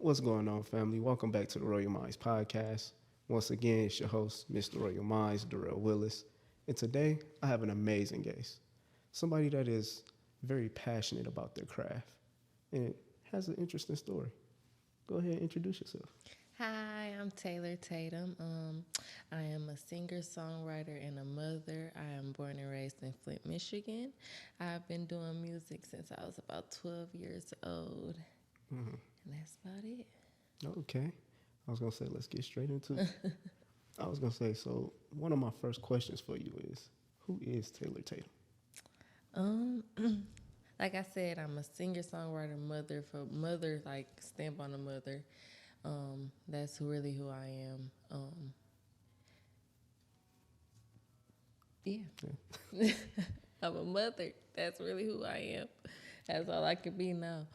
What's going on, family? Welcome back to the Royal Minds podcast. Once again, it's your host, Mr. Royal Minds, Darrell Willis. And today, I have an amazing guest. Somebody that is very passionate about their craft and has an interesting story. Go ahead and introduce yourself. Hi, I'm Taylor Tatum. I am a singer, songwriter, and a mother. I am born and raised in Flint, Michigan. I've been doing music since I was about 12 years old. And that's about it. Okay. I was going to say, let's get straight into it. I was going to say, so one of my first questions for you is, who is Taylor Tatum? Um, like I said, I'm a singer, songwriter, mother. For mother, like stamp on a mother. That's really who I am. Yeah. I'm a mother. That's really who I am. That's all I can be now.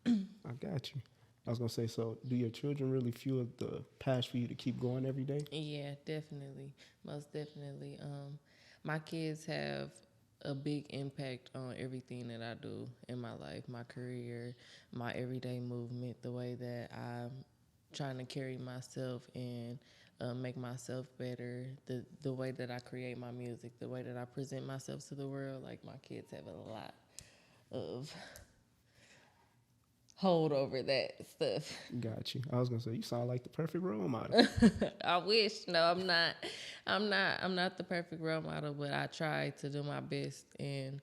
I got you. I was going to say, so do your children really fuel the passion for you to keep going every day? Yeah, definitely. Most definitely. My kids have a big impact on everything that I do in my life, my career, my everyday movement, the way that I'm trying to carry myself and make myself better, the way that I create my music, the way that I present myself to the world. Like, my kids have a lot of hold over that stuff. Got you. I was gonna say you sound like the perfect role model. I wish. No, I'm not. I'm not the perfect role model, but I try to do my best in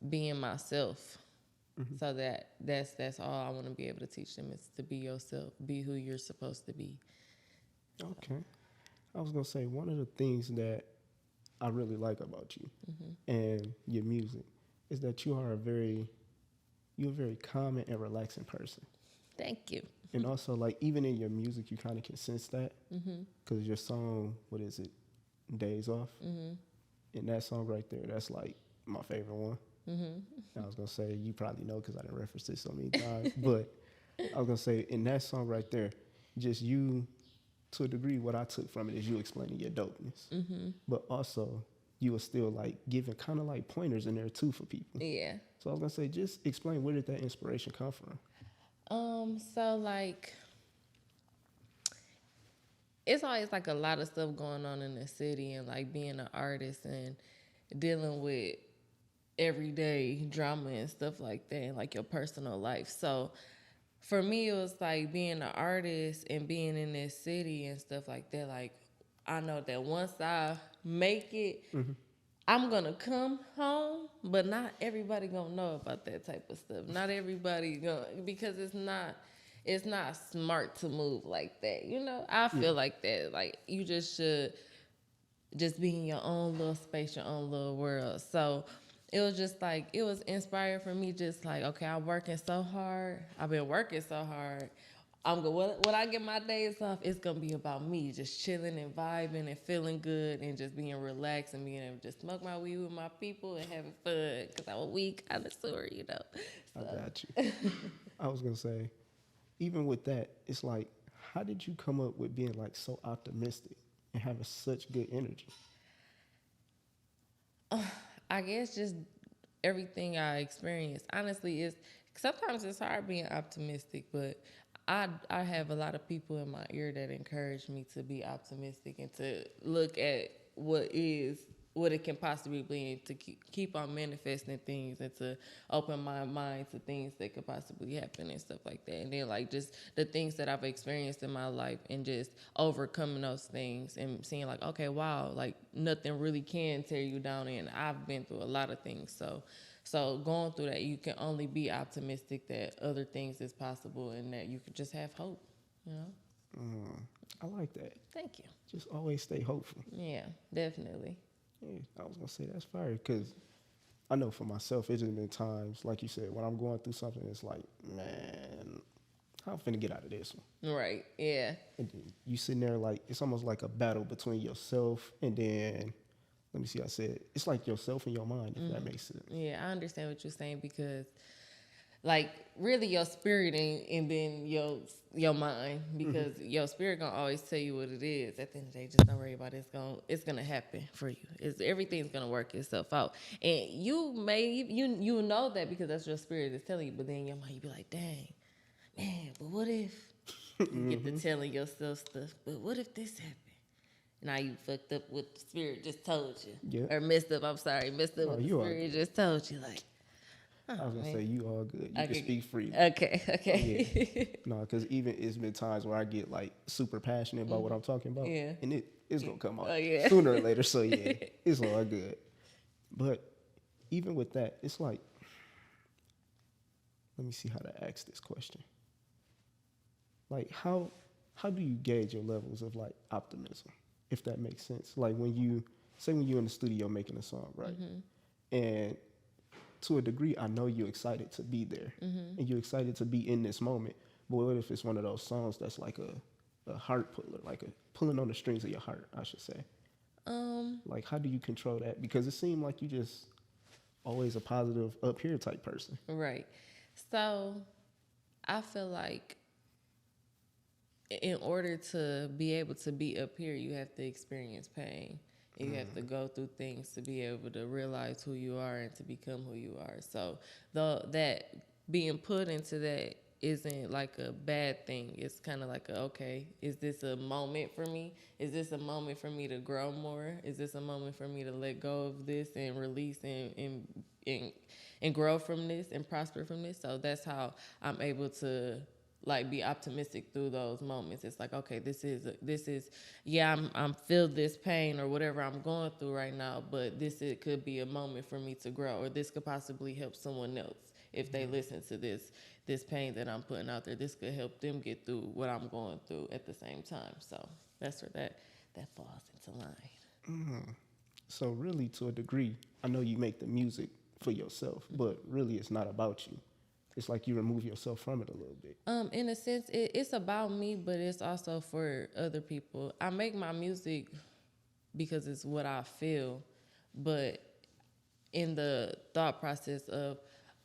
being myself. So that's all I want to be able to teach them is to be yourself, be who you're supposed to be. Okay. I was gonna say one of the things that I really like about you and your music is that you're a very calm and relaxing person. Thank you. And also, like, even in your music, you kind of can sense that. Because your song, what is it? Days Off. And that song right there, that's like my favorite one. And I was going to say, you probably know because I didn't reference it so many times. But I was going to say, in that song right there, just you, to a degree, what I took from it is you explaining your dopeness. But also, you were still like giving kind of like pointers in there too for people. Yeah. So I was gonna say, just explain, where did that inspiration come from? So like it's always like a lot of stuff going on in the city and like being an artist and dealing with everyday drama and stuff like that and like your personal life. So for me it was like being an artist and being in this city and stuff like that. Like, I know that once I make it, I'm gonna come home, but not everybody gonna know about that type of stuff. Not everybody gonna, because it's not smart to move like that. You know, I feel like that. Like, you just should just be in your own little space, your own little world. So it was just like, it was inspired for me, just like, okay, I'm working so hard. I've been working so hard. I'm going when I get my days off, it's gonna be about me, just chilling and vibing and feeling good and just being relaxed and being able to just smoke my weed with my people and having fun. Cause I'm a weed connoisseur, you know. So. I got you. I was gonna say, even with that, it's like, how did you come up with being like so optimistic and having such good energy? I guess just everything I experienced. Honestly, is sometimes it's hard being optimistic, but I have a lot of people in my ear that encourage me to be optimistic and to look at what it can possibly be, and to keep on manifesting things and to open my mind to things that could possibly happen and stuff like that. And then like just the things that I've experienced in my life and just overcoming those things and seeing like, okay, wow, like nothing really can tear you down. And I've been through a lot of things. So going through that, you can only be optimistic that other things is possible and that you can just have hope, you know? I like that. Thank you. Just always stay hopeful. Yeah, definitely. Yeah, I was gonna say that's fire because I know for myself, it's just been times, like you said, when I'm going through something, it's like, man, how I'm finna get out of this one. Right, yeah. And then you sitting there like, it's almost like a battle between yourself and then, let me see, I said, it's like yourself and your mind, if that makes sense. Yeah, I understand what you're saying because, like, really your spirit and then your mind, because your spirit gonna always tell you what it is. At the end of the day, just don't worry about it. It's gonna happen for you. Everything's gonna work itself out, and you know that because that's your spirit is telling you. But then your mind, you be like, dang, man, but what if you get to telling yourself stuff, but what if this happened? Now you fucked up what the spirit just told you. Yeah. Or messed up, I'm sorry, messed up Oh, what the you all spirit good. just told you. Like, oh, I was gonna man. say you all good. You can speak freely. Okay, Yeah. okay. No, because even it's been times where I get like super passionate about what I'm talking about, Yeah. and it's gonna come out Oh, yeah. sooner or later. So yeah, it's all good. But even with that, it's like, let me see how to ask this question. Like how do you gauge your levels of like optimism, if that makes sense? Like when you're in the studio making a song, right? And to a degree, I know you're excited to be there, and you're excited to be in this moment. But what if it's one of those songs that's like a heart puller, like a pulling on the strings of your heart, I should say? Like how do you control that? Because it seemed like you just always a positive up here type person. Right. So I feel like in order to be able to be up here, you have to experience pain. And you have to go through things to be able to realize who you are and to become who you are. So that being put into that isn't like a bad thing. It's kind of like, okay, is this a moment for me? Is this a moment for me to grow more? Is this a moment for me to let go of this and release and grow from this and prosper from this? So that's how I'm able to like be optimistic through those moments. It's like, okay, this is yeah, I'm feel this pain or whatever I'm going through right now, but it could be a moment for me to grow, or this could possibly help someone else if they listen to this pain that I'm putting out there. This could help them get through what I'm going through at the same time. So that's where that falls into line. So really, to a degree, I know you make the music for yourself, but really it's not about you. It's like you remove yourself from it a little bit. In a sense, it's about me, but it's also for other people. I make my music because it's what I feel, but in the thought process of,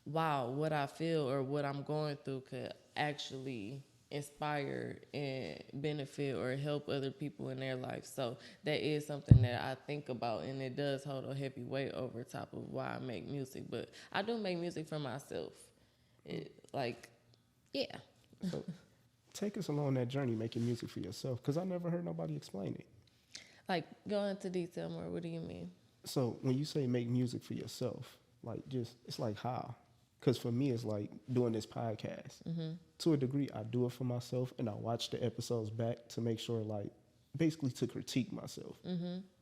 wow, what I feel or what I'm going through could actually inspire and benefit or help other people in their life. So that is something that I think about, and it does hold a heavy weight over top of why I make music. But I do make music for myself. Yeah. So take us along that journey making music for yourself, because I never heard nobody explain it. Like, go into detail more. What do you mean? So when you say make music for yourself, like just, it's like how? Because for me, it's like doing this podcast. To a degree, I do it for myself, and I watch the episodes back to make sure, like, basically to critique myself.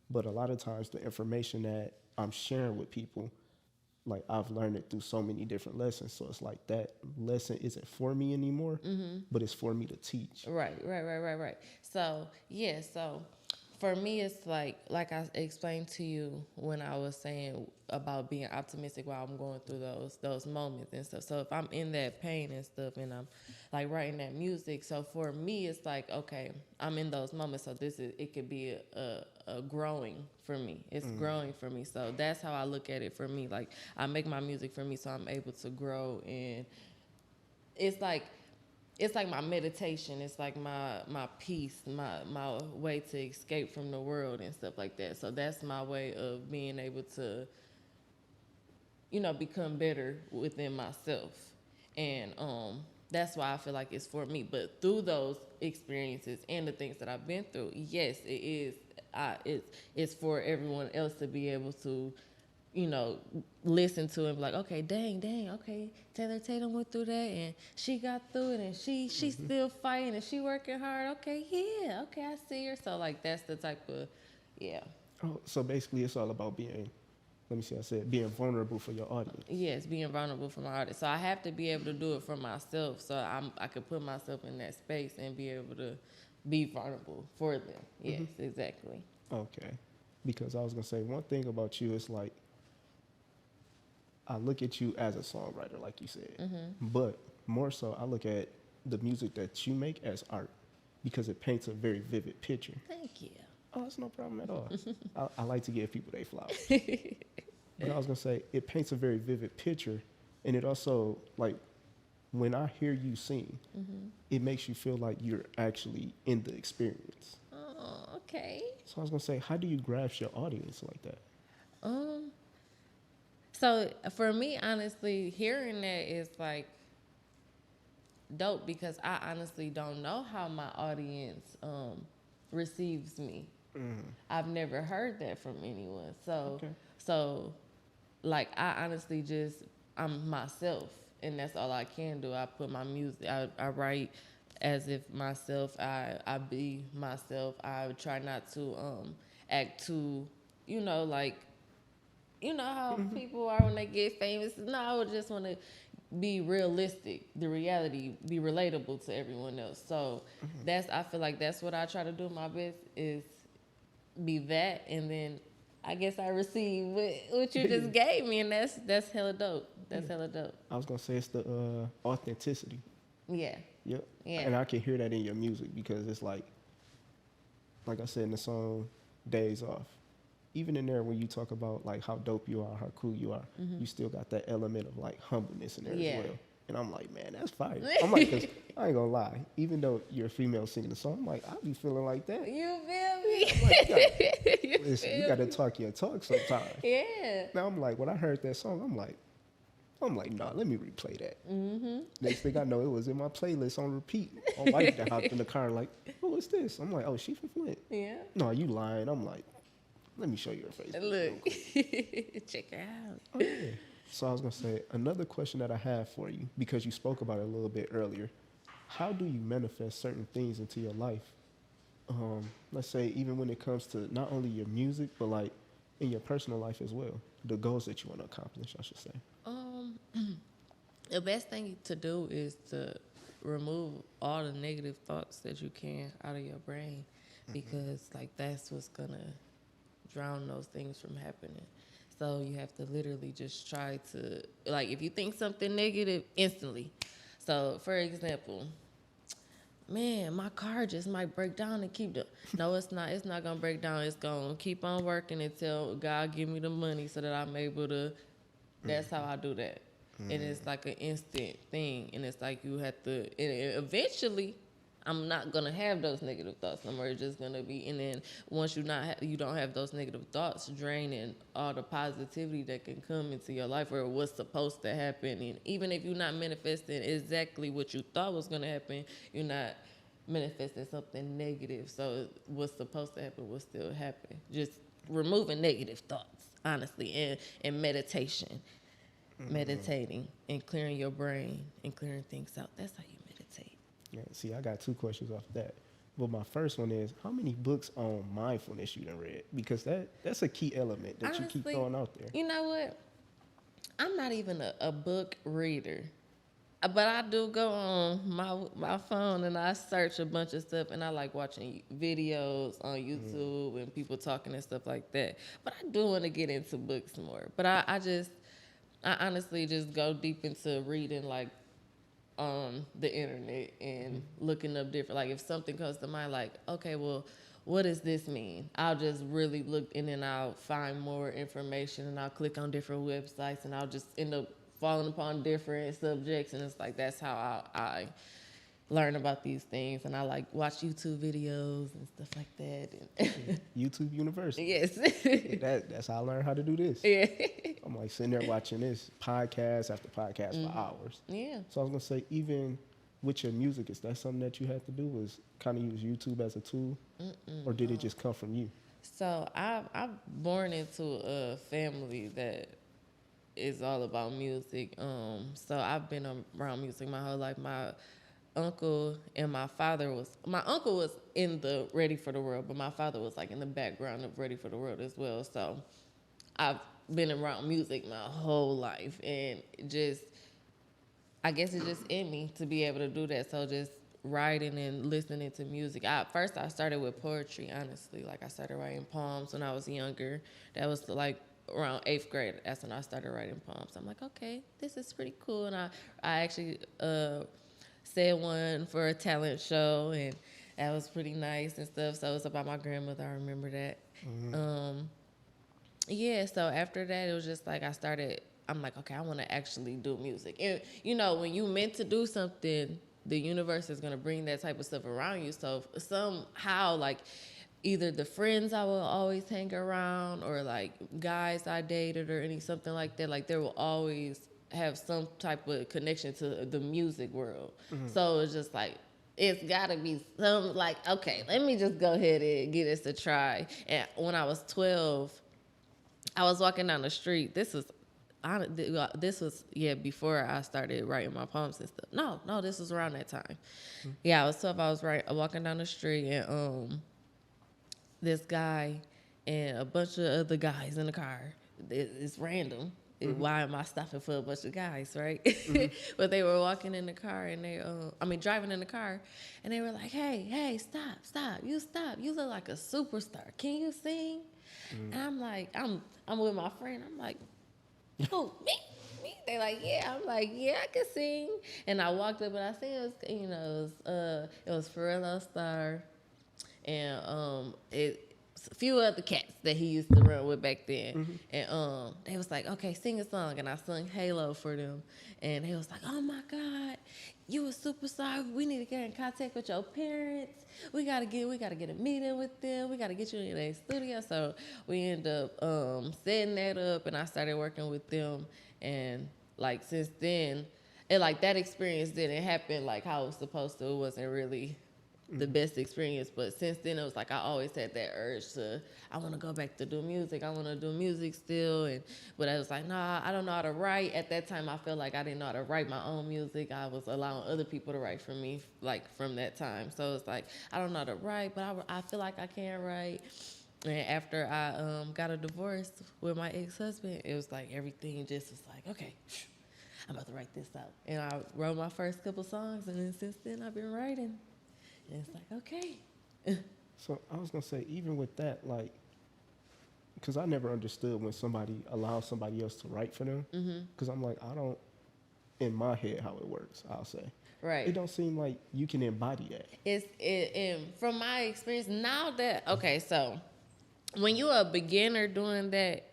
But a lot of times the information that I'm sharing with people, like I've learned it through so many different lessons. So it's like that lesson isn't for me anymore, but it's for me to teach. Right. So, yeah, so for me, it's like I explained to you when I was saying about being optimistic while I'm going through those moments and stuff. So if I'm in that pain and stuff and I'm like writing that music, so for me, it's like, okay, I'm in those moments. So it could be a growing for me. It's growing for me. So that's how I look at it for me. Like I make my music for me so I'm able to grow, and it's like my meditation. It's like my peace, my way to escape from the world and stuff like that. So that's my way of being able to, become better within myself. And that's why I feel like it's for me. But through those experiences and the things that I've been through, yes, it is. It's for everyone else to be able to, listen to and be like, okay, dang, okay, Taylor Tatum went through that and she got through it and she's still fighting and she working hard. Okay, yeah, okay, I see her. So like that's the type of, yeah. Oh, so basically it's all about being, let me see, I said being vulnerable for your audience. Yes, being vulnerable for my audience. So I have to be able to do it for myself, so I could put myself in that space and be able to be vulnerable for them. Yes, exactly. Okay. Because I was going to say, one thing about you is like, I look at you as a songwriter, like you said, but more so I look at the music that you make as art, because it paints a very vivid picture. Thank you. Oh, that's no problem at all. I like to give people their flowers. But I was going to say, it paints a very vivid picture, and it also, like, when I hear you sing, it makes you feel like you're actually in the experience. Oh, okay. So I was going to say, how do you grasp your audience like that? So for me, honestly, hearing that is like, dope because I honestly don't know how my audience receives me. I've never heard that from anyone. So like I honestly just I'm myself, and that's all I can do. I put my music. I write as if myself. I be myself. I try not to act too, like how people are when they get famous. No, I would just want to be realistic, the reality, be relatable to everyone else. So I feel like that's what I try to do my best is be that, and then I guess I receive what you just gave me, and that's hella dope. That's hella dope. I was gonna say it's the authenticity. Yeah. Yep. Yeah. And I can hear that in your music because it's like I said in the song Days Off, even in there when you talk about like how dope you are, how cool you are, you still got that element of like humbleness in there as well. And I'm like, man, that's fire. I'm like, 'cause I ain't gonna lie, even though you're a female singing the song, I'm like, I be feeling like that. You feel me? I'm like, you gotta talk your talk sometimes. Yeah. Now I'm like, when I heard that song, I'm like, nah, let me replay that. Next thing I know, it was in my playlist on repeat. My wife that hopped in the car like, oh, what's this? I'm like, oh, she from Flint. Yeah. No, you lying. I'm like, let me show you her face. Look, check her out. Oh, yeah. So I was gonna say another question that I have for you, because you spoke about it a little bit earlier. How do you manifest certain things into your life? Let's say even when it comes to not only your music, but like in your personal life as well, the goals that you want to accomplish, I should say. The best thing to do is to remove all the negative thoughts that you can out of your brain, because like that's what's gonna drown those things from happening. So you have to literally just try to, like, if you think something negative, instantly. So for example, man, my car just might break down and keep the. No, it's not. It's not gonna break down. It's gonna keep on working until God give me the money so that I'm able to. That's how I do that. And it's like an instant thing, and it's like you have to. And eventually, I'm not gonna have those negative thoughts no more. It's just gonna be, and then once you don't have those negative thoughts, draining all the positivity that can come into your life or what's supposed to happen. And even if you're not manifesting exactly what you thought was gonna happen, you're not manifesting something negative. So what's supposed to happen will still happen. Just removing negative thoughts, honestly, and meditation. Meditating and clearing your brain and clearing things out. That's how you meditate. Yeah, see, I got two questions off that. But my first one is, how many books on mindfulness you done read? Because that's a key element that Honestly, you keep throwing out there. You know what? I'm not even a book reader. But I do go on my phone and I search a bunch of stuff, and I like watching videos on YouTube and people talking and stuff like that. But I do want to get into books more. But I honestly just go deep into reading like on the internet and looking up different, like if something comes to mind, like, okay, well, what does this mean? I'll just really look, and then I'll find more information, and I'll click on different websites, and I'll just end up falling upon different subjects, and it's like that's how I learn about these things. And I like watch YouTube videos and stuff like that. And YouTube University. Yes. That's how I learned how to do this. Yeah. I'm like sitting there watching this podcast after podcast for hours. Yeah. So I was gonna say, even with your music, is that something that you had to do, was kind of use YouTube as a tool? Or did it just come from you? So I'm born into a family that is all about music. So I've been around music my whole life. My uncle was in the Ready for the World, but my father was like in the background of Ready for the World as well. So I've been around music my whole life, and I guess it's just in me to be able to do that. So just writing and listening to music. First I started with poetry, honestly. Like I started writing poems when I was younger. That was like around 8th grade. That's when I started writing poems. I'm like, okay, this is pretty cool. And I actually said one for a talent show, and that was pretty nice and stuff. So it's about my grandmother. I remember that. Yeah, so after that, it was just like I'm like, okay, I want to actually do music. And, when you meant to do something, the universe is going to bring that type of stuff around you. So somehow, like, either the friends I will always hang around, or, like, guys I dated or something like that, like, there will always have some type of connection to the music world. So it's just like, it's gotta be some, like, okay, let me just go ahead and give this a try. And when I was 12, I was walking down the street. This was before I started writing my poems and stuff. No, this was around that time. Yeah, I was 12. I was walking down the street, and this guy and a bunch of other guys in the car. It's random. Why am I stopping for a bunch of guys, right? But they were walking in the car, and driving in the car, and they were like, hey, stop, you stop. You look like a superstar. Can you sing? And I'm like, I'm with my friend. I'm like, who, me? They like, yeah. I'm like, yeah, I can sing. And I walked up and I sang. It was Pharrell Star, and a few other cats that he used to run with back then. And they was like, okay, sing a song. And I sung Halo for them. And they was like, oh my God, you a superstar. We need to get in contact with your parents. We gotta get a meeting with them. We gotta get you in their studio. So we ended up setting that up, and I started working with them. And like since then, and like that experience didn't happen like how it was supposed to. It wasn't really the best experience, but since then it was like I always had that urge to, I want to go back to do music. I want to do music still, but I was like, nah, I don't know how to write. At that time, I felt like I didn't know how to write my own music. I was allowing other people to write for me, like from that time. So it's like I don't know how to write, but I feel like I can write. And after I got a divorce with my ex-husband, it was like everything just was like, okay, I'm about to write this out. And I wrote my first couple songs, and then since then I've been writing. And it's like, okay. So I was going to say, even with that, like, because I never understood when somebody allows somebody else to write for them. Because I'm like, I don't, in my head, how it works, I'll say. Right. It don't seem like you can embody that. And from my experience, now that, okay, so when you're a beginner doing that,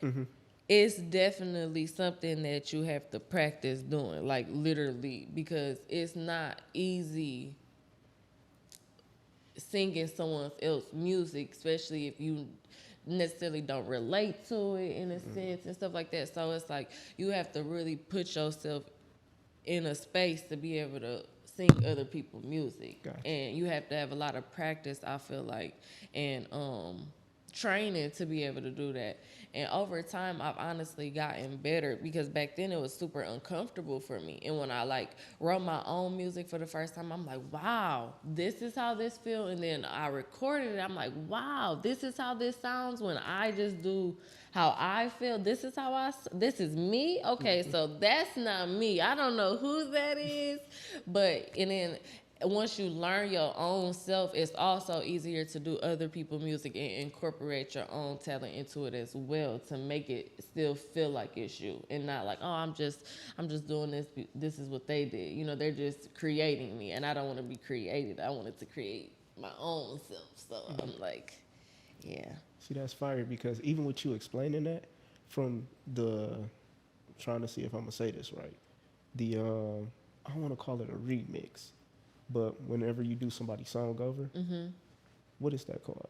it's definitely something that you have to practice doing, like literally, because it's not easy singing someone else's music, especially if you necessarily don't relate to it in a sense and stuff like that. So it's like you have to really put yourself in a space to be able to sing other people's music. Gotcha. And you have to have a lot of practice, I feel like, and training to be able to do that. And over time, I've honestly gotten better, because back then it was super uncomfortable for me. And when I like wrote my own music for the first time, I'm like, wow, this is how this feels. And then I recorded it. I'm like, wow, this is how this sounds when I just do how I feel. This is this is me. Okay, so that's not me. I don't know who that is, and then once you learn your own self, it's also easier to do other people's music and incorporate your own talent into it as well, to make it still feel like it's you and not like, oh, I'm just doing this. This is what they did. You know, they're just creating me, and I don't want to be created. I wanted to create my own self. So I'm like, yeah. See, that's fire, because even with you explaining that, from trying to see if I'm going to say this right, I don't want to call it a remix, but whenever you do somebody's song over, what is that called?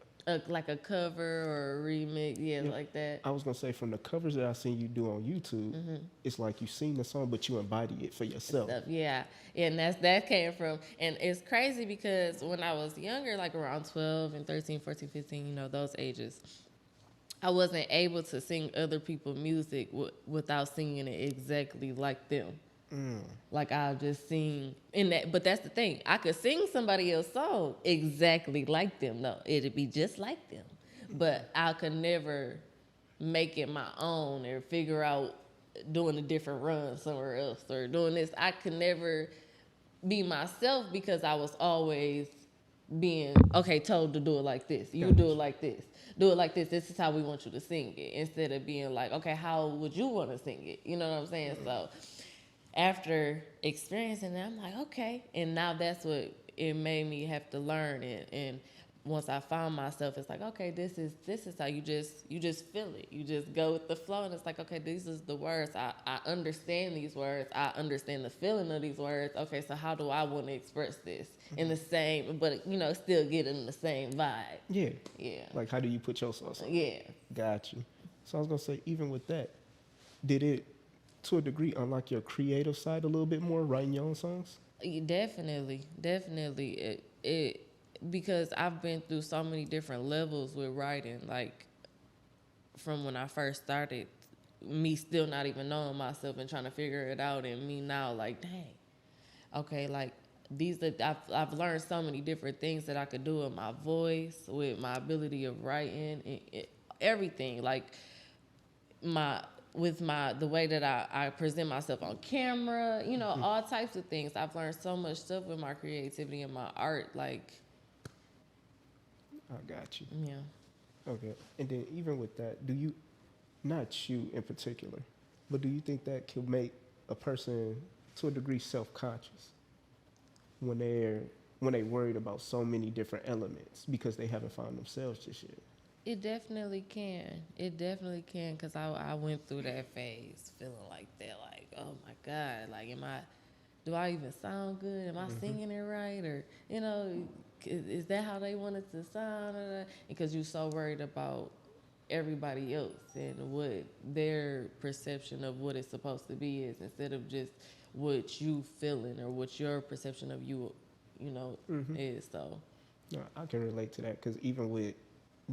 Like a cover or a remix, yeah, like that. I was going to say, from the covers that I've seen you do on YouTube, it's like you sing the song, but you embody it for yourself. Yeah, and that came from, and it's crazy because when I was younger, like around 12 and 13, 14, 15, you know, those ages, I wasn't able to sing other people's music without singing it exactly like them. Like I'll just sing in that, but that's the thing. I could sing somebody else's song exactly like them, though. It'd be just like them, but I could never make it my own or figure out doing a different run somewhere else or doing this. I could never be myself because I was always being told to do it like this. You do it like this. Do it like this. This is how we want you to sing it. Instead of being like, okay, how would you want to sing it? You know what I'm saying? So after experiencing that, I'm like, okay. And now that's what it made me have to learn. And once I found myself, it's like, okay, this is how you just feel it. You just go with the flow, and it's like, okay, these is the words. I understand these words. I understand the feeling of these words. Okay, so how do I want to express this in the same, but you know, still get in the same vibe? Yeah. Yeah. Like, how do you put yourself on? Yeah. Got you. So I was gonna say, even with that, did it to a degree, unlock your creative side a little bit more, writing your own songs? Definitely. It because I've been through so many different levels with writing, like from when I first started, me still not even knowing myself and trying to figure it out, and me now like, dang, okay, like I've learned so many different things that I could do with my voice, with my ability of writing, and everything, like my with my the way that I present myself on camera, all types of things. I've learned so much stuff with my creativity and my art, like. I got you. Yeah. Okay. And then even with that, do you, not you in particular, but do you think that could make a person to a degree self-conscious when they worried about so many different elements because they haven't found themselves just yet? It definitely can. It definitely can, because I went through that phase feeling like that, like, oh my God, like, do I even sound good? Am I singing it right? Or, is that how they want it to sound? Because you're so worried about everybody else and what their perception of what it's supposed to be is, instead of just what you feeling or what your perception of you, is. So. No, I can relate to that because even with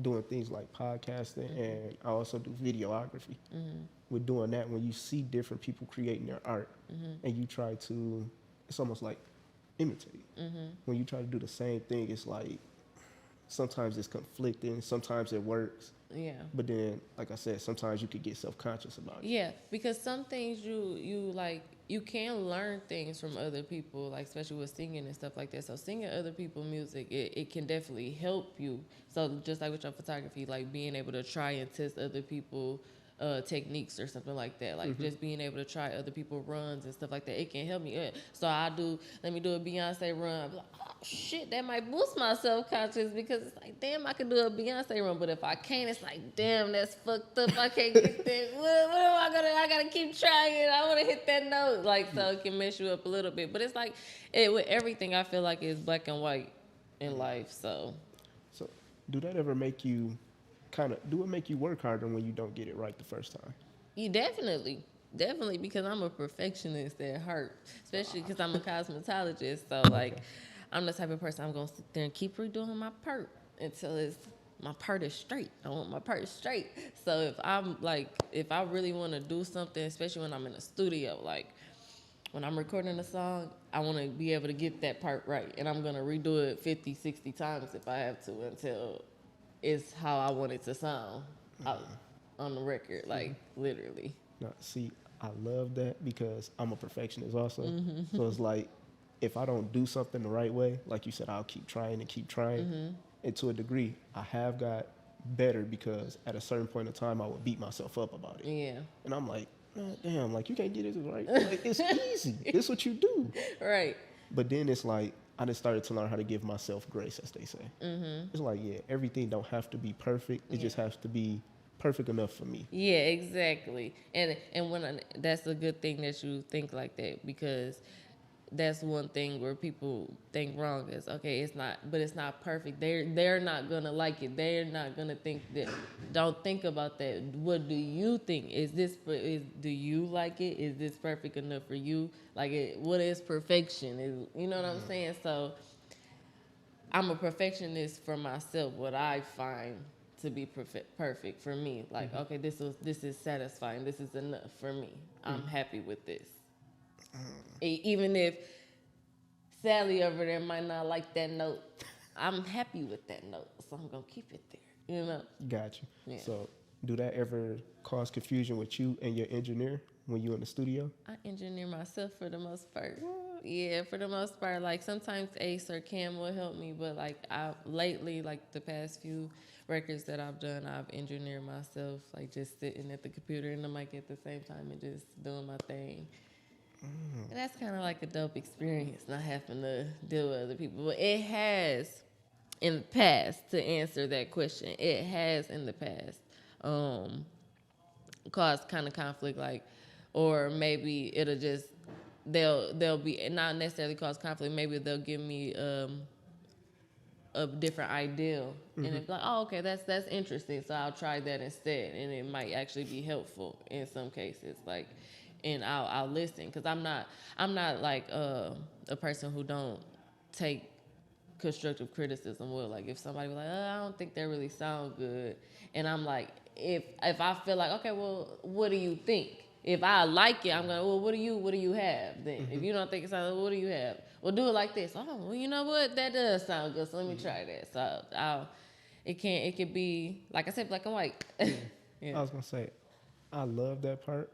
doing things like podcasting and I also do videography. With doing that, when you see different people creating their art and you try to, it's almost like imitate. When you try to do the same thing, it's like sometimes it's conflicting, sometimes it works. Yeah. But then, like I said, sometimes you could get self-conscious about it. Yeah, because some things you like, you can learn things from other people, like especially with singing and stuff like that. So singing other people's music, it can definitely help you. So just like with your photography, like being able to try and test other people techniques or something like that, like just being able to try other people's runs and stuff like that, it can help me. So let me do a Beyonce run. I'm like, oh shit, that might boost my self-conscious, because it's like, damn, I can do a Beyonce run, but if I can't, it's like, damn, that's fucked up. I can't get that. What am I gotta keep trying. I want to hit that note. Like, so it can mess you up a little bit. But it's like, with everything, I feel like it's black and white in life. So do that ever make you do it make you work harder when you don't get it right the first time? You definitely, because I'm a perfectionist at heart, especially because I'm a cosmetologist. So like, I'm the type of person, I'm gonna sit there and keep redoing my part until my part is straight. I want my part straight. So if I really want to do something, especially when I'm in a studio, like when I'm recording a song, I want to be able to get that part right, and I'm gonna redo it 50, 60 times if I have to, until it's how I want it to sound out on the record, like literally. Now, see, I love that because I'm a perfectionist also. So it's like, if I don't do something the right way, like you said, I'll keep trying and keep trying. And to a degree, I have got better because at a certain point in time, I would beat myself up about it. Yeah. And I'm like, oh, damn, like you can't get it right. Like, it's easy. It's what you do. Right. But then it's like, I just started to learn how to give myself grace, as they say. It's like, yeah, everything don't have to be perfect. It just has to be perfect enough for me. Yeah, exactly. And that's a good thing that you think like that, because that's one thing where people think wrong is, okay, it's not perfect. They're not gonna like it. They're not gonna think that. Don't think about that. What do you think? Do you like it? Is this perfect enough for you? Like, what is perfection? You know what I'm saying? So I'm a perfectionist for myself. What I find to be perfect for me, like, okay, this is satisfying. This is enough for me. I'm happy with this. Even if Sally over there might not like that note, I'm happy with that note, so I'm gonna keep it there. Got you. Yeah. So, do that ever cause confusion with you and your engineer when you in the studio? I engineer myself for the most part. Yeah, for the most part. Like, sometimes Ace or Cam will help me, but like lately, like the past few records that I've done, I've engineered myself, like just sitting at the computer and the mic at the same time and just doing my thing. And that's kind of like a dope experience, not having to deal with other people. But it has in the past, to answer that question, it has in the past caused kind of conflict, like, or maybe it'll just, they'll be, not necessarily cause conflict, maybe they'll give me a different ideal, and it's like, oh, okay, that's interesting, so I'll try that instead, and it might actually be helpful in some cases. Like, and I'll listen, because I'm not like a person who don't take constructive criticism well. Like if somebody was like, I don't think that really sound good, and I'm like, if I feel like, okay, well, what do you think? If I like it, I'm going, well, what do you have then? If you don't think it sounds good, what do you have? Well, do it like this. Oh, well, you know what? That does sound good, so let me try that. So it could be, like I said, black and white. Yeah. I was going to say, I love that part,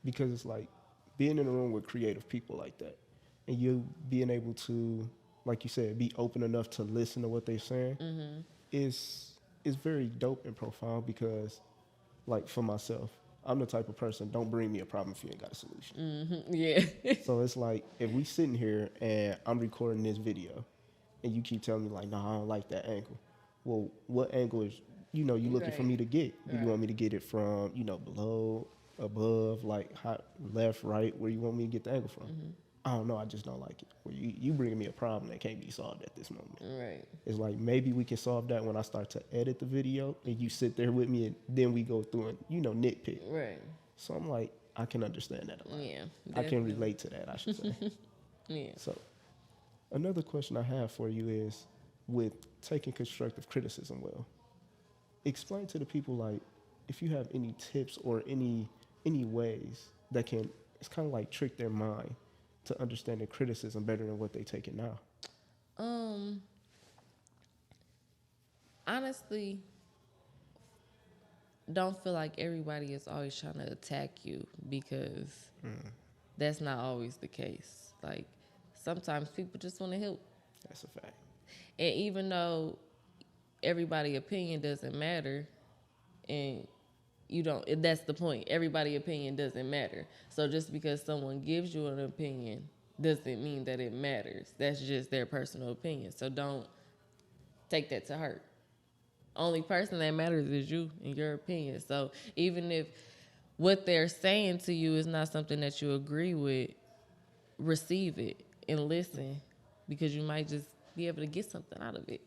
because it's like being in a room with creative people like that, and you being able to, like you said, be open enough to listen to what they're saying is very dope and profound. Because, like, for myself, I'm the type of person, don't bring me a problem if you ain't got a solution. Yeah. So it's like, if we sitting here and I'm recording this video and you keep telling me like, no, I don't like that angle. Well, what angle is, you looking for me to get? Do you want me to get it from, below, above, like hot, left, right? Where you want me to get the angle from? I don't know. I just don't like it. Well, you bringing me a problem that can't be solved at this moment. Right. It's like, maybe we can solve that when I start to edit the video and you sit there with me, and then we go through and, nitpick. Right. So I'm like, I can understand that a lot. Yeah. I can relate to that, I should say. Yeah. So another question I have for you is, with taking constructive criticism well, explain to the people, like, if you have any tips or any ways that can, it's kind of like trick their mind to understanding criticism better than what they take it now. Honestly, don't feel like everybody is always trying to attack you, because that's not always the case. Like, sometimes people just want to help. That's a fact. And even though everybody's opinion doesn't matter, and that's the point. Everybody's opinion doesn't matter. So just because someone gives you an opinion doesn't mean that it matters. That's just their personal opinion. So don't take that to heart. Only person that matters is you and your opinion. So even if what they're saying to you is not something that you agree with, receive it and listen, because you might just be able to get something out of it.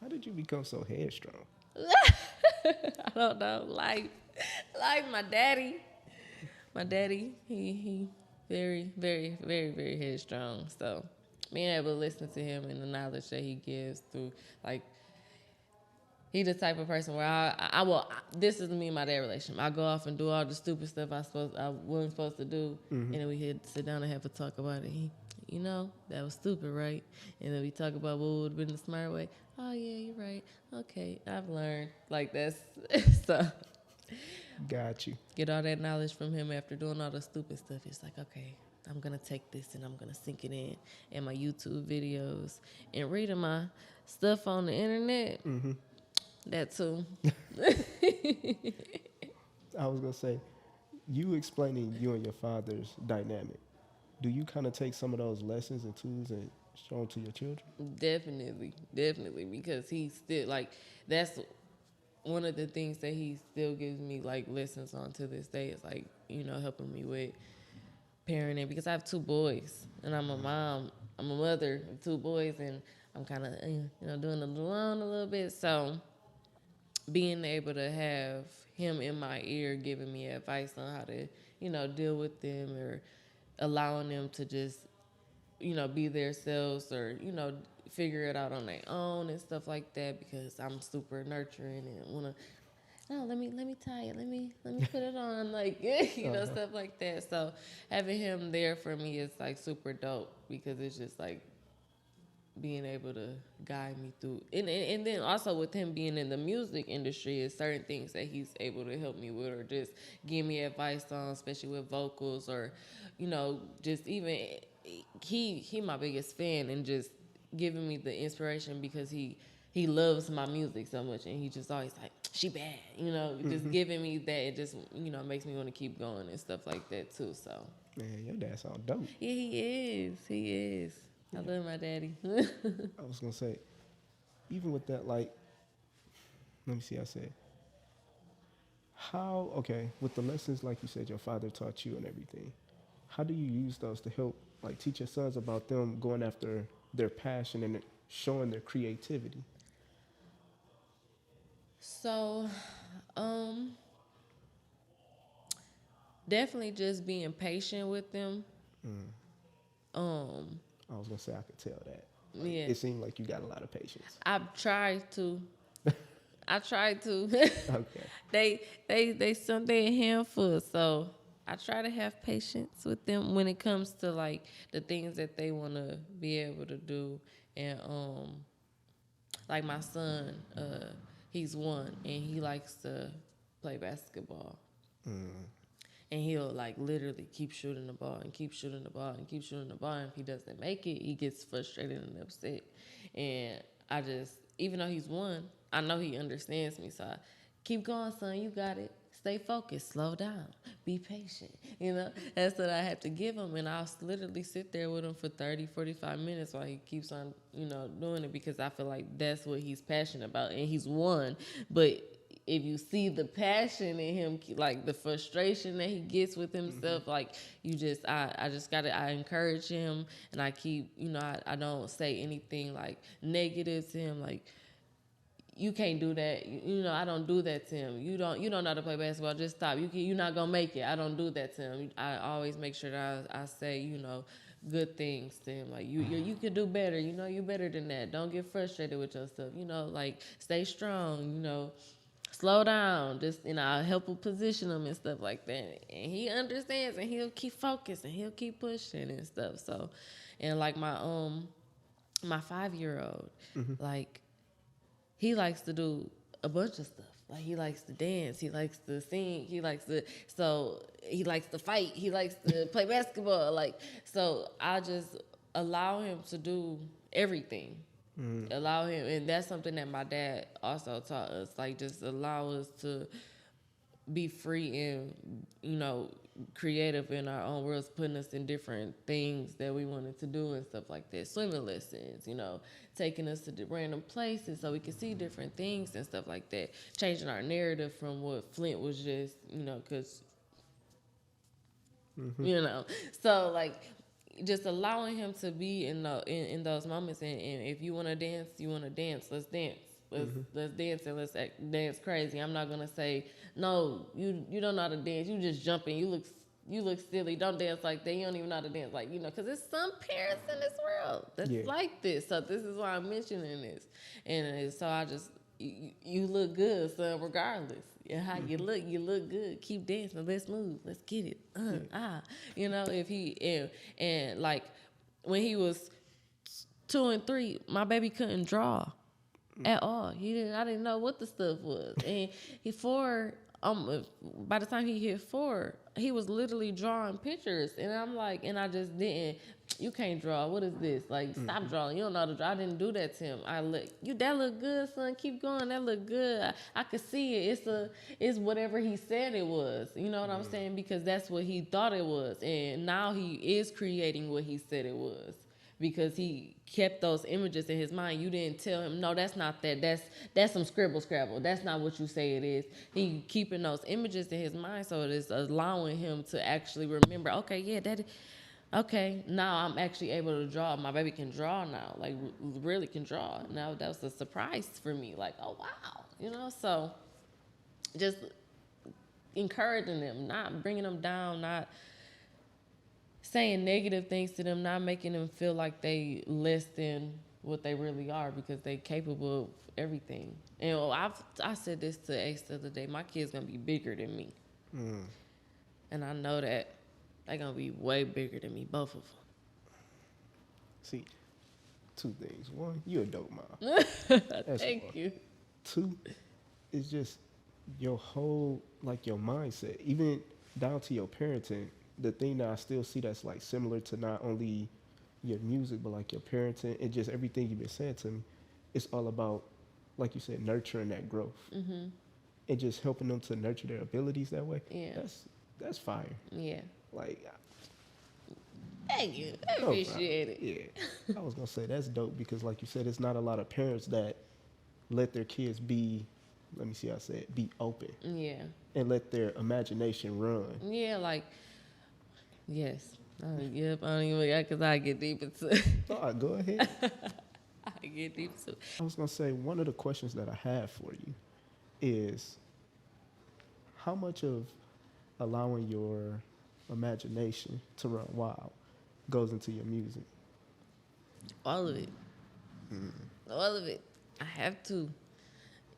How did you become so headstrong? I don't know. Like my daddy. My daddy, he very, very, very, very headstrong. So being able to listen to him and the knowledge that he gives through, like, he the type of person where I will. This is me and my dad relationship. I go off and do all the stupid stuff I wasn't supposed to do, and then we had to sit down and have a talk about it. That was stupid, right? And then we talk about what would have been the smart way. Oh yeah, you're right. Okay, I've learned. Like, that's so. Got you. Get all that knowledge from him after doing all the stupid stuff. It's like, okay, I'm gonna take this and I'm gonna sink it in my YouTube videos and reading my stuff on the internet. That too. I was going to say, you explaining you and your father's dynamic, do you kind of take some of those lessons and tools and show them to your children? Definitely, because he's still, like, that's one of the things that he still gives me, like, lessons on to this day, is, like, helping me with parenting, because I have 2 boys and I'm a mom. I'm a mother of 2 boys, and I'm kind of, doing it alone a little bit. So being able to have him in my ear giving me advice on how to, deal with them, or allowing them to just, be themselves, or, figure it out on their own and stuff like that, because I'm super nurturing and want to, no, let me tie it. Let me put it on, like, stuff like that. So having him there for me is, like, super dope, because it's just, like, being able to guide me through. And then also with him being in the music industry, is certain things that he's able to help me with, or just give me advice on, especially with vocals, or, just even, he my biggest fan, and just giving me the inspiration, because he loves my music so much, and he just always like, she bad, just giving me that. It just, makes me want to keep going and stuff like that too. So, man, your dad sounds dope. Yeah, he is. I love my daddy. I was going to say, even with that, like, let me see, I said, with the lessons, like you said, your father taught you and everything, how do you use those to help, like, teach your sons about them going after their passion and showing their creativity? So, definitely just being patient with them. I was gonna say I could tell that. Like, Yeah, it seemed like you got a lot of patience. I've tried to. I tried to. Okay. They a handful, so I try to have patience with them when it comes to like the things that they want to be able to do, and like my son, he's 1 and he likes to play basketball. And he'll like literally keep shooting the ball and keep shooting the ball and keep shooting the ball. And if he doesn't make it, he gets frustrated and upset. And I just, even though he's 1, I know he understands me. So I keep going, son. You got it. Stay focused. Slow down. Be patient. You know, that's what I have to give him. And I'll literally sit there with him for 30, 45 minutes while he keeps on, doing it, because I feel like that's what he's passionate about. And he's 1, but if you see the passion in him, like the frustration that he gets with himself, like I encourage him, and I keep, I don't say anything like negative to him, like, you can't do that. I don't do that to him. You don't know how to play basketball. Just stop. You're not gonna make it. I don't do that to him. I always make sure that I say, good things to him. Like, you can do better. You're better than that. Don't get frustrated with yourself. Like, stay strong. Slow down. Just, I help him position him and stuff like that. And he understands, and he'll keep focused, and he'll keep pushing and stuff. So, and like my 5-year-old, like, he likes to do a bunch of stuff. Like, he likes to dance, he likes to sing, he likes to fight, he likes to play basketball. Like, so I just allow him to do everything. Allow him, and that's something that my dad also taught us. Like, just allow us to be free and, creative in our own worlds, putting us in different things that we wanted to do and stuff like that. Swimming lessons, taking us to random places so we can see different things and stuff like that. Changing our narrative from what Flint was just, because, so like, just allowing him to be in those moments. And if you want to dance, let's dance. Let's dance, and let's dance crazy. I'm not gonna say, no, you don't know how to dance. You just jumping. You look silly. Don't dance like that. You don't even know how to dance, like, because there's some parents in this world that's like this. So this is why I'm mentioning this. And so I just, you look good, son, regardless. Yeah, how you look good. Keep dancing. Let's move. Let's get it. If he and like, when he was 2 and 3, my baby couldn't draw at all. I didn't know what the stuff was. And by the time he hit 4, he was literally drawing pictures, and I'm like, and I just didn't. You can't draw. What is this? Like, stop drawing. You don't know how to draw. I didn't do that to him. That look good, son. Keep going. That look good. I could see it. It's whatever he said it was. You know what I'm saying? Because that's what he thought it was, and now he is creating what he said it was. Because he kept those images in his mind. You didn't tell him, no, that's not that. That's some scribble scrabble. That's not what you say it is. He keeping those images in his mind, so it is allowing him to actually remember, okay, now I'm actually able to draw. My baby can draw now, like, really can draw. Now that was a surprise for me, like, oh, wow. So just encouraging them, not bringing them down, not saying negative things to them, not making them feel like they less than what they really are, because they capable of everything. And I said this to Ace the other day, my kid's gonna be bigger than me. And I know that they're gonna be way bigger than me, both of them. See, 2 things. 1, you're a dope mom. Thank you. 2, it's just your whole, like, your mindset, even down to your parenting. The thing that I still see that's like similar to not only your music, but like your parenting and just everything you've been saying to me, it's all about, like you said, nurturing that growth and just helping them to nurture their abilities that way. Yeah, that's fire. Yeah. Like, thank you. I appreciate it. Yeah, I was gonna say that's dope, because like you said, it's not a lot of parents that let their kids be. Let me see how I say it. Be open. Yeah. And let their imagination run. Yeah, like. Yes. Yep. I don't even, because I get deep into it. Oh, go ahead. I get deep into it. I was going to say, one of the questions that I have for you is, how much of allowing your imagination to run wild goes into your music? All of it. All of it. I have to.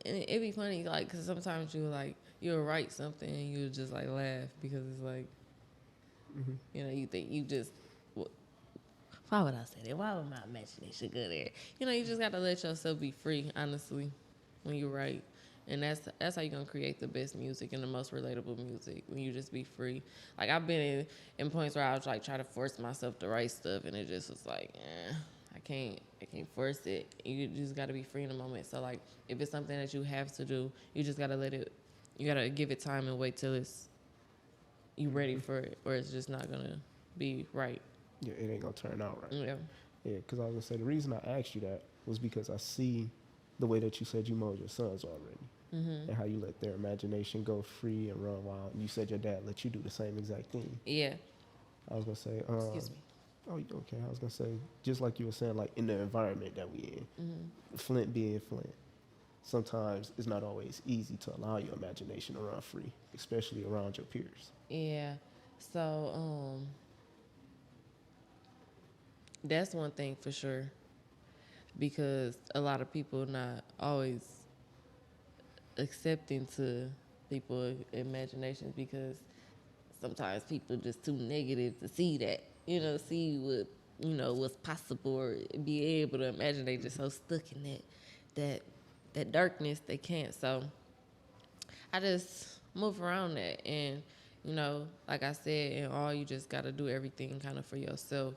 And it'd be funny, like, because sometimes you'll write something and you'll just, like, laugh because it's like, you think you just, why would I say that? Why would my imagination go there? You just got to let yourself be free, honestly, when you write. And that's how you're going to create the best music and the most relatable music, when you just be free. Like, I've been in points where I was, like, try to force myself to write stuff, and it just was like, I can't force it. You just got to be free in the moment. So, like, if it's something that you have to do, you just got to you got to give it time and wait till you ready for it, or it's just not going to be right. Yeah, it ain't gonna turn out right. Yeah. Yeah, because I was gonna say the reason I asked you that was because I see the way that you said you mold your sons already, and how you let their imagination go free and run wild. And you said your dad let you do the same exact thing. Yeah. I was gonna say, Excuse me. oh, okay. I was gonna say, just like you were saying, like in the environment that we in, Flint being Flint, sometimes it's not always easy to allow your imagination to run free, especially around your peers. Yeah. So, that's one thing for sure, because a lot of people not always accepting to people's imaginations, because sometimes people just too negative to see that, see what's possible, or be able to imagine. They just so stuck in that darkness they can't. So I just move around that, and like I said, and all, you just got to do everything kind of for yourself.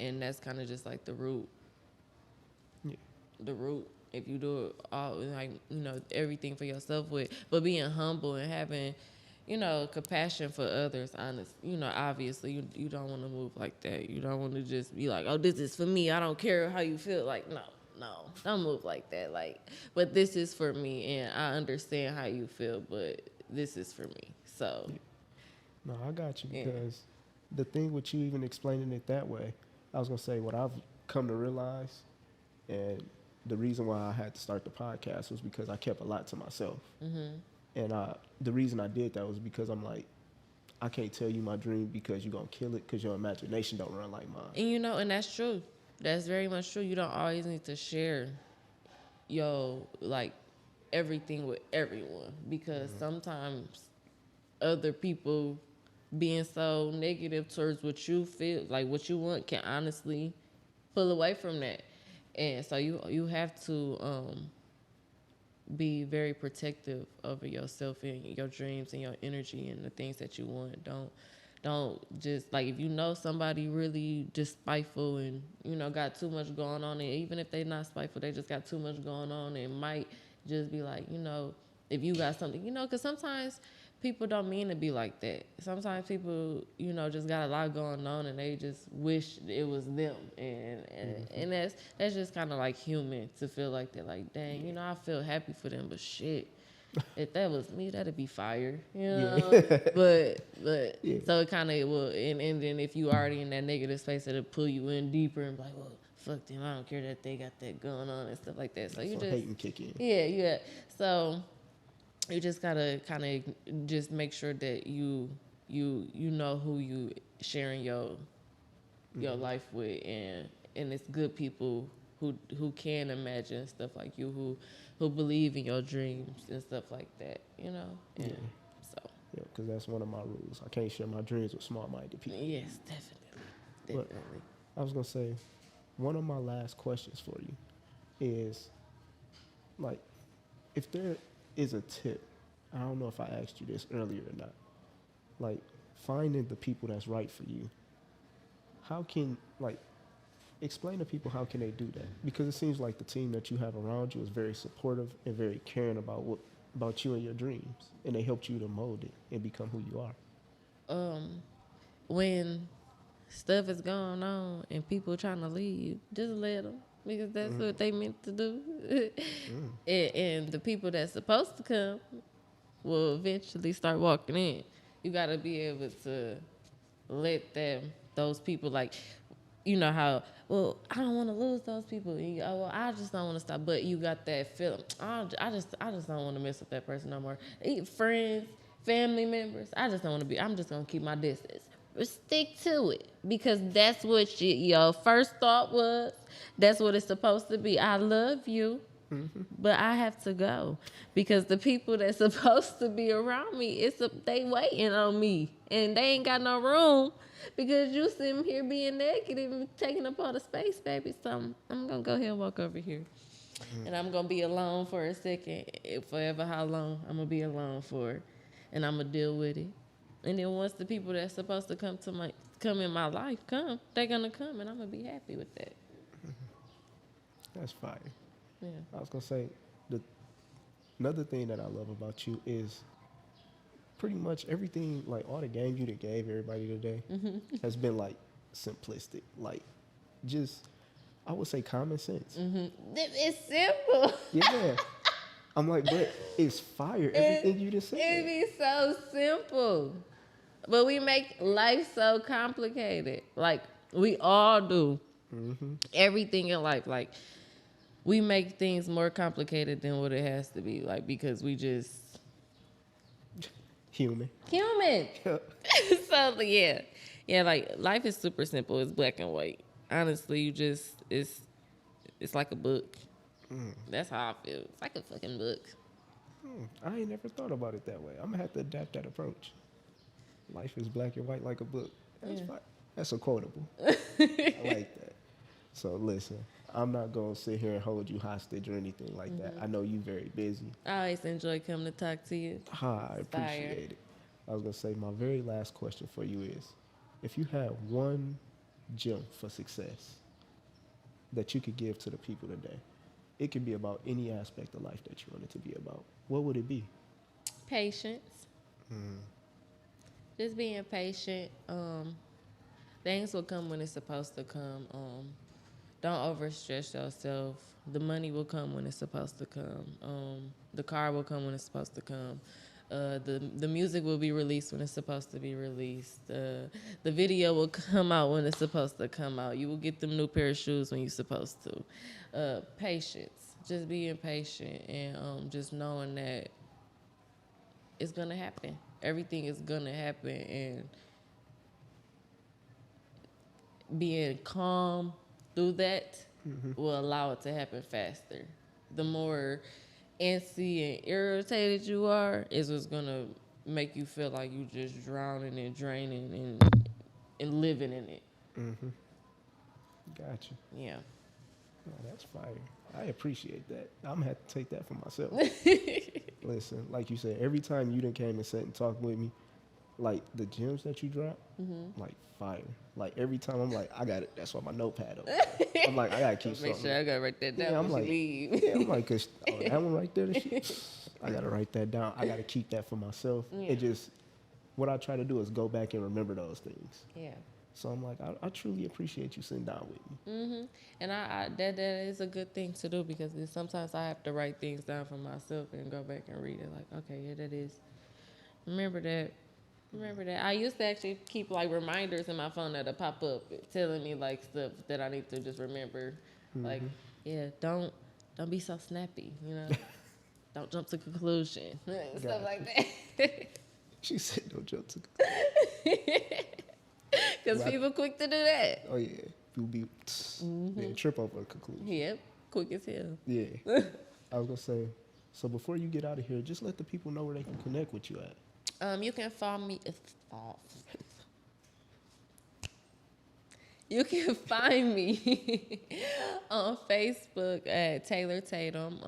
And that's kind of just like the root. Yeah. The root. If you do it all, like, everything for yourself but being humble and having, compassion for others, honest. Obviously, you don't want to move like that. You don't want to just be like, oh, this is for me. I don't care how you feel. Like, no, don't move like that. Like, but this is for me, and I understand how you feel, but this is for me. So. Yeah. No, I got you, because the thing with you even explaining it that way, I was going to say what I've come to realize, and the reason why I had to start the podcast was because I kept a lot to myself. And the reason I did that was because I'm like, I can't tell you my dream because you're going to kill it because your imagination don't run like mine. And and that's true. That's very much true. You don't always need to share everything with everyone, because sometimes other people being so negative towards what you feel, like what you want, can honestly pull away from that. And so you have to be very protective over yourself and your dreams and your energy and the things that you want. Don't just, like, if somebody really just spiteful and got too much going on, and even if they not spiteful, they just got too much going on, and might just be like, if you got something, because sometimes people don't mean to be like that. Sometimes people, just got a lot going on, and they just wish it was them. And that's just kind of like human to feel like that. Like, dang, I feel happy for them, but shit, if that was me, that'd be fire, But so it kind of will, and then if you already in that negative space, it'll pull you in deeper and be like, well, fuck them, I don't care that they got that going on and stuff like that. So you just hating kick in. Yeah. So you just gotta kind of just make sure that you know who you sharing your life with, and it's good people who can imagine stuff like you, who believe in your dreams and stuff like that, And so. Yeah, because that's one of my rules. I can't share my dreams with small-minded people. Yes, definitely. But I was gonna say, one of my last questions for you is, like, if there is a tip, I don't know if I asked you this earlier or not, like, finding the people that's right for you, how can, like, explain to people how can they do that? Because it seems like the team that you have around you is very supportive and very caring about you and your dreams, and they helped you to mold it and become who you are. When stuff is going on and people trying to leave, just let them, because that's what they meant to do. And the people that's supposed to come will eventually start walking in. You got to be able to let those people, like, how, well, I don't want to lose those people. Well, I just don't want to stop. But you got that feeling, I just don't want to mess with that person no more. Friends, family members. I just don't want to be. I'm just gonna keep my distance. But stick to it because that's what your first thought was. That's what it's supposed to be. I love you, but I have to go because the people that's supposed to be around me, they waiting on me and they ain't got no room because you sitting here being negative and taking up all the space, baby. So I'm gonna go ahead and walk over here. And I'm going to be alone for a second, forever how long I'm going to be alone for. And I'm going to deal with it. And then once the people that's supposed to come in my life they're going to come and I'm going to be happy with that. That's fire. Yeah. I was going to say, another thing that I love about you is pretty much everything, like all the games you gave everybody today has been like simplistic. Like just, I would say common sense. It's simple. Yeah. I'm like, but it's fire. Everything you just said. It be so simple. But we make life so complicated. Like, we all do. Everything in life. Like, we make things more complicated than what it has to be. Like, because we just... Human. So, yeah. Yeah, like, life is super simple. It's black and white. Honestly, it's like a book. That's how I feel. It's like a fucking book. I ain't never thought about it that way. I'm gonna have to adapt that approach. Life is black and white like a book. That's fine. That's a quotable. I like that. So listen, I'm not gonna sit here and hold you hostage or anything like that. I know you very busy. I always enjoy coming to talk to you. I appreciate it. I was gonna say my very last question for you is, if you had one gem for success that you could give to the people today, it could be about any aspect of life that you want it to be about, what would it be? Patience. Just being patient. Things will come when it's supposed to come. Don't overstress yourself. The money will come when it's supposed to come. The car will come when it's supposed to come. The music will be released when it's supposed to be released. The video will come out when it's supposed to come out. You will get them new pair of shoes when you're supposed to. Patience. Just being patient and just knowing that it's going to happen. Everything is going to happen, and being calm through that will allow it to happen faster. The more antsy and irritated you are is what's going to make you feel like you just drowning and draining and living in it. Gotcha. Yeah. Oh, that's fire. I appreciate that. I'm gonna have to take that for myself. Listen, like you said, every time you done came and sat and talked with me, like the gems that you drop, like fire. Like every time I'm like, I got it. That's why my notepad up. I'm like, I gotta keep something. Make sure I gotta write that down I'm when like, you leave. Yeah, I'm like, cause that one right there, I gotta write that down. I gotta keep that for myself. Yeah. It just, what I try to do is go back and remember those things. Yeah. So I'm like, I truly appreciate you sitting down with me. And that is a good thing to do because sometimes I have to write things down for myself and go back and read it. Like, okay, yeah, that is. Remember that. I used to actually keep like reminders in my phone that'll pop up telling me like stuff that I need to just remember. Like, yeah, don't be so snappy, you know. Don't jump to conclusion. Stuff like that. She said, don't jump to conclusion. Because people quick to do that. Oh, yeah. You'll be trip over a conclusion. Yep. Quick as hell. Yeah. I was going to say, so before you get out of here, just let the people know where they can connect with you at. You can follow me. You can find me on Facebook at Taylor Tatum,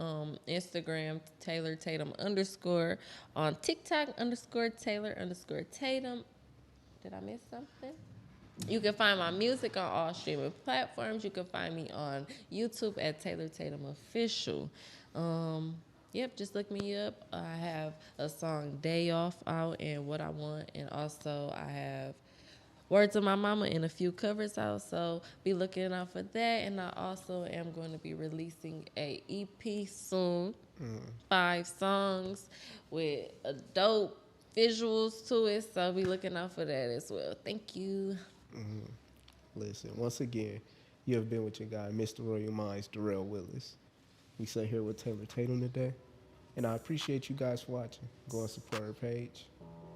Instagram Taylor Tatum _, on TikTok _Taylor _Tatum. Did I miss something? You can find my music on all streaming platforms. You can find me on YouTube at Taylor Tatum Official. Yep, just look me up. I have a song Day Off out and What I Want, and also I have Words of My Mama and a few covers out, so be looking out for that. And I also am going to be releasing a EP soon, 5 songs with a dope visuals to it, so be looking out for that as well. Thank you. Listen, once again, you have been with your guy, Mr. Royal Minds, Darrell Willis. We sat here with Taylor Tatum today. And I appreciate you guys for watching. Go and support our page.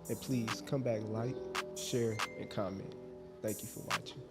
And please come back, like, share, and comment. Thank you for watching.